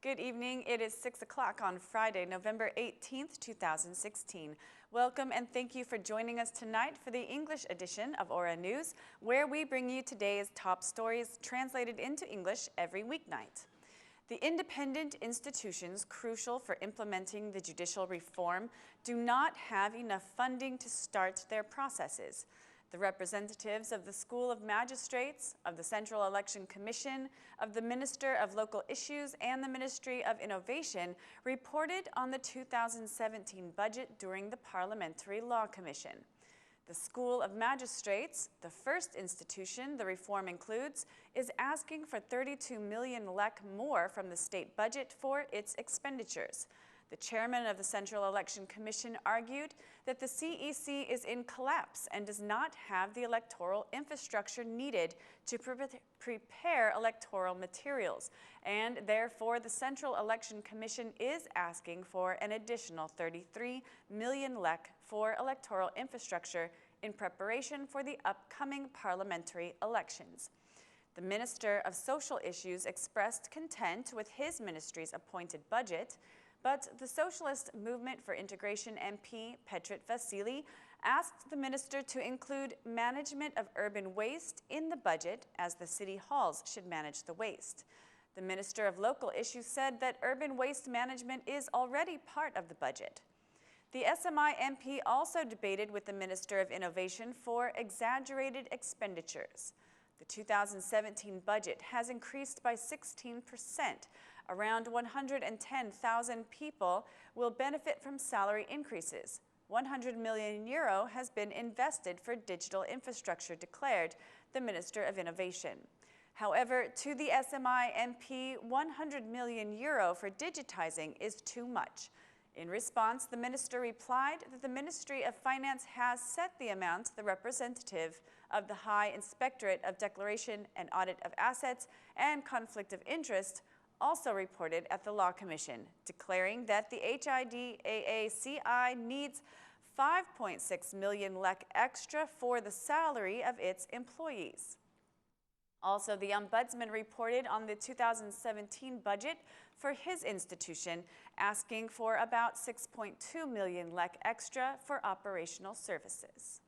Good evening. It is 6 o'clock on Friday, November 18th, 2016. Welcome and thank you for joining us tonight for the English edition of Aura News, where we bring you today's top stories translated into English every weeknight. The independent institutions crucial for implementing the judicial reform do not have enough funding to start their processes. The representatives of the School of Magistrates, of the Central Election Commission, of the Minister of Local Issues, and the Ministry of Innovation reported on the 2017 budget during the Parliamentary Law Commission. The School of Magistrates, the first institution the reform includes, is asking for 32 million lek more from the state budget for its expenditures. The chairman of the Central Election Commission argued that the CEC is in collapse and does not have the electoral infrastructure needed to prepare electoral materials, and therefore the Central Election Commission is asking for an additional 33 million lek for electoral infrastructure in preparation for the upcoming parliamentary elections. The Minister of Social Issues expressed content with his ministry's appointed budget, but the Socialist Movement for Integration MP, Petrit Vasili, asked the minister to include management of urban waste in the budget, as the city halls should manage the waste. The Minister of Local Issues said that urban waste management is already part of the budget. The SMI MP also debated with the Minister of Innovation for exaggerated expenditures. The 2017 budget has increased by 16%. Around 110,000 people will benefit from salary increases. 100 million euro has been invested for digital infrastructure, declared the Minister of Innovation. However, to the SMI MP, 100 million euro for digitizing is too much. In response, the minister replied that the Ministry of Finance has set the amount. The representative of the High Inspectorate of Declaration and Audit of Assets and Conflict of Interest also reported at the Law Commission, declaring that the HIDAACI needs 5.6 million lek extra for the salary of its employees. Also, the Ombudsman reported on the 2017 budget for his institution, asking for about 6.2 million lek extra for operational services.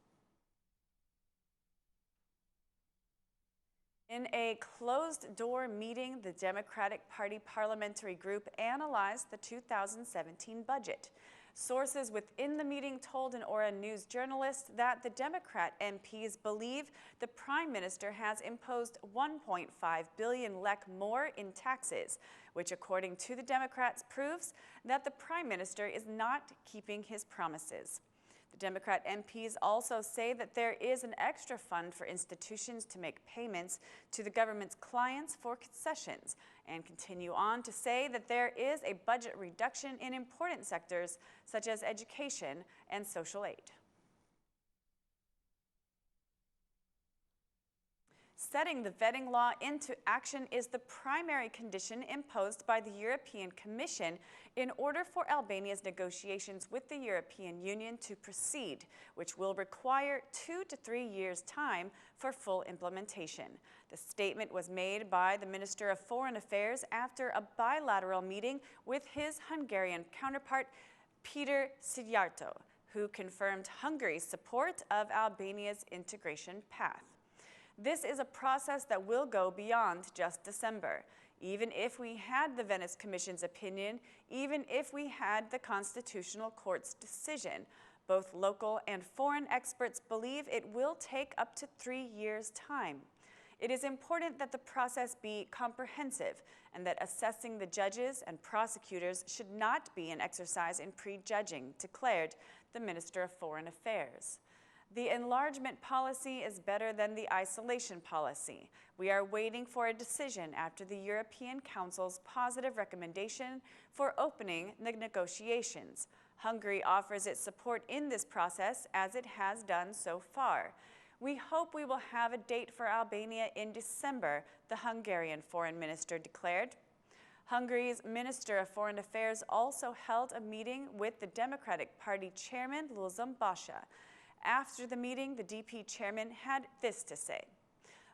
In a closed-door meeting, the Democratic Party Parliamentary Group analyzed the 2017 budget. Sources within the meeting told an Aura News journalist that the Democrat MPs believe the Prime Minister has imposed 1.5 billion lek more in taxes, which according to the Democrats proves that the Prime Minister is not keeping his promises. The Democrat MPs also say that there is an extra fund for institutions to make payments to the government's clients for concessions, and continue on to say that there is a budget reduction in important sectors such as education and social aid. Setting the vetting law into action is the primary condition imposed by the European Commission in order for Albania's negotiations with the European Union to proceed, which will require 2 to 3 years' time for full implementation. The statement was made by the Minister of Foreign Affairs after a bilateral meeting with his Hungarian counterpart, Peter Szijjártó, who confirmed Hungary's support of Albania's integration path. This is a process that will go beyond just December. Even if we had the Venice Commission's opinion, even if we had the Constitutional Court's decision, both local and foreign experts believe it will take up to 3 years' time. It is important that the process be comprehensive and that assessing the judges and prosecutors should not be an exercise in prejudging, declared the Minister of Foreign Affairs. The enlargement policy is better than the isolation policy. We are waiting for a decision after the European Council's positive recommendation for opening the negotiations. Hungary offers its support in this process, as it has done so far. We hope we will have a date for Albania in December, the Hungarian foreign minister declared. Hungary's Minister of Foreign Affairs also held a meeting with the Democratic Party chairman, Lulzom Basha. After the meeting, the DP chairman had this to say: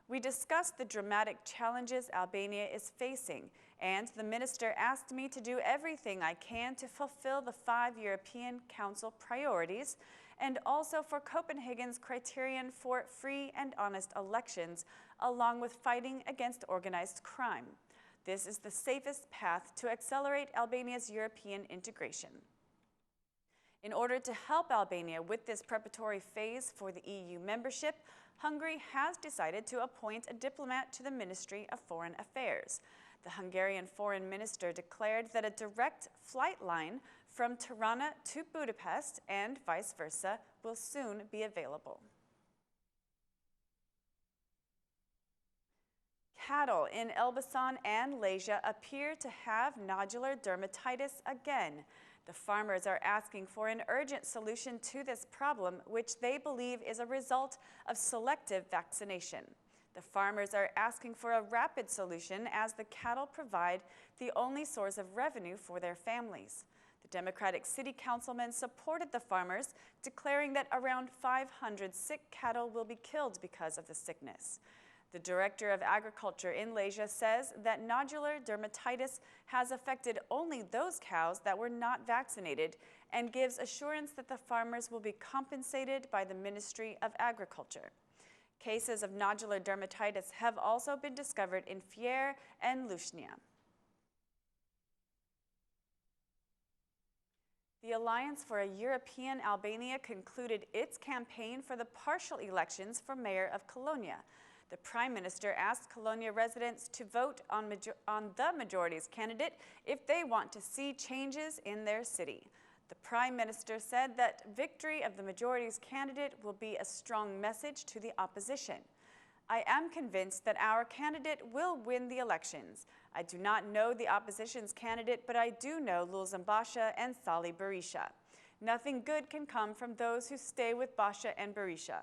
We discussed the dramatic challenges Albania is facing, and the minister asked me to do everything I can to fulfill the 5 European Council priorities and also for Copenhagen's criterion for free and honest elections, along with fighting against organized crime. This is the safest path to accelerate Albania's European integration. In order to help Albania with this preparatory phase for the EU membership, Hungary has decided to appoint a diplomat to the Ministry of Foreign Affairs. The Hungarian foreign minister declared that a direct flight line from Tirana to Budapest and vice versa will soon be available. Cattle in Elbasan and Lezha appear to have nodular dermatitis again. The farmers are asking for an urgent solution to this problem, which they believe is a result of selective vaccination. The farmers are asking for a rapid solution as the cattle provide the only source of revenue for their families. The Democratic City Councilmen supported the farmers, declaring that around 500 sick cattle will be killed because of the sickness. The Director of Agriculture in Lezha says that nodular dermatitis has affected only those cows that were not vaccinated and gives assurance that the farmers will be compensated by the Ministry of Agriculture. Cases of nodular dermatitis have also been discovered in Fier and Lushnja. The Alliance for a European Albania concluded its campaign for the partial elections for mayor of Kolonja. The Prime Minister asked Kolonja residents to vote on the majority's candidate if they want to see changes in their city. The Prime Minister said that victory of the majority's candidate will be a strong message to the opposition. I am convinced that our candidate will win the elections. I do not know the opposition's candidate, but I do know Lulzan Basha and Sali Berisha. Nothing good can come from those who stay with Basha and Berisha.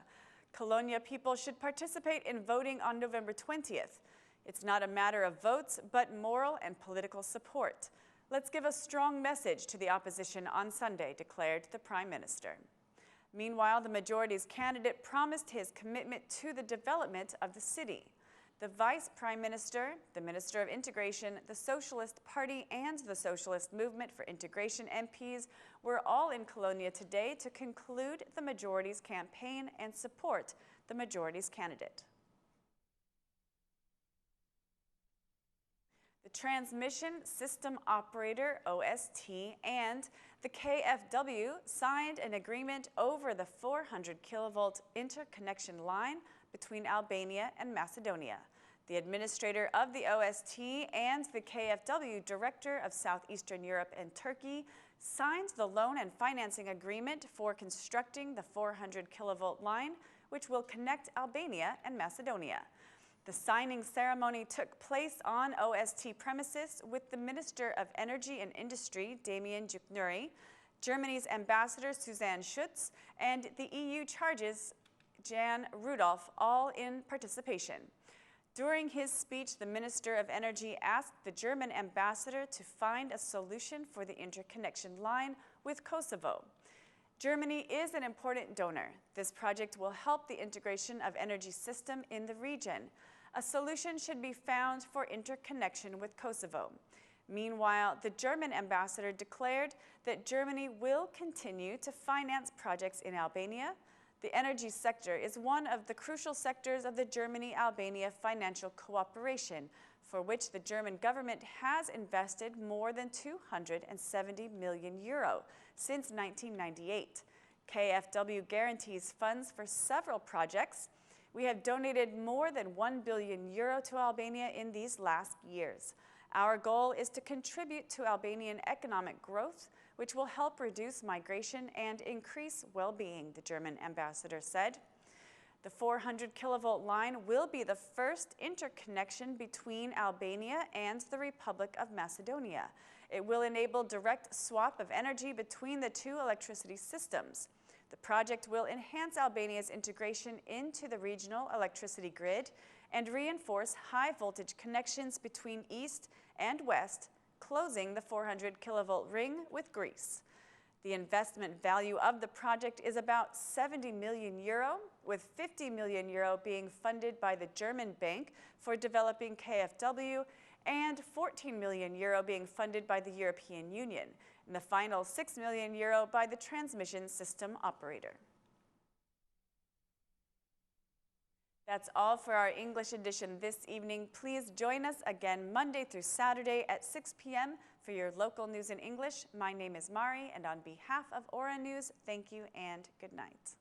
Kolonja people should participate in voting on November 20th. It's not a matter of votes, but moral and political support. Let's give a strong message to the opposition on Sunday, declared the Prime Minister. Meanwhile, the majority's candidate promised his commitment to the development of the city. The Vice Prime Minister, the Minister of Integration, the Socialist Party, and the Socialist Movement for Integration MPs were all in Kolonja today to conclude the majority's campaign and support the majority's candidate. The Transmission System Operator, OST, and the KFW signed an agreement over the 400 kilovolt interconnection line between Albania and Macedonia. The administrator of the OST and the KFW Director of Southeastern Europe and Turkey signed the loan and financing agreement for constructing the 400 kilovolt line, which will connect Albania and Macedonia. The signing ceremony took place on OST premises with the Minister of Energy and Industry, Damian Juknuri, Germany's Ambassador Suzanne Schutz, and the EU charges Jan Rudolph, all in participation. During his speech, the Minister of Energy asked the German ambassador to find a solution for the interconnection line with Kosovo. Germany is an important donor. This project will help the integration of energy system in the region. A solution should be found for interconnection with Kosovo. Meanwhile, the German ambassador declared that Germany will continue to finance projects in Albania. The energy sector is one of the crucial sectors of the Germany-Albania financial cooperation, for which the German government has invested more than 270 million euro since 1998. KFW guarantees funds for several projects. We have donated more than 1 billion euro to Albania in these last years. Our goal is to contribute to Albanian economic growth, which will help reduce migration and increase well-being, the German ambassador said. The 400 kilovolt line will be the first interconnection between Albania and the Republic of Macedonia. It will enable direct swap of energy between the two electricity systems. The project will enhance Albania's integration into the regional electricity grid and reinforce high-voltage connections between East and West, closing the 400 kilovolt ring with Greece. The investment value of the project is about 70 million euro, with 50 million euro being funded by the German bank for developing KFW and 14 million euro being funded by the European Union, and the final 6 million euro by the transmission system operator. That's all for our English edition this evening. Please join us again Monday through Saturday at 6 p.m. for your local news in English. My name is Mari, and on behalf of Aura News, thank you and good night.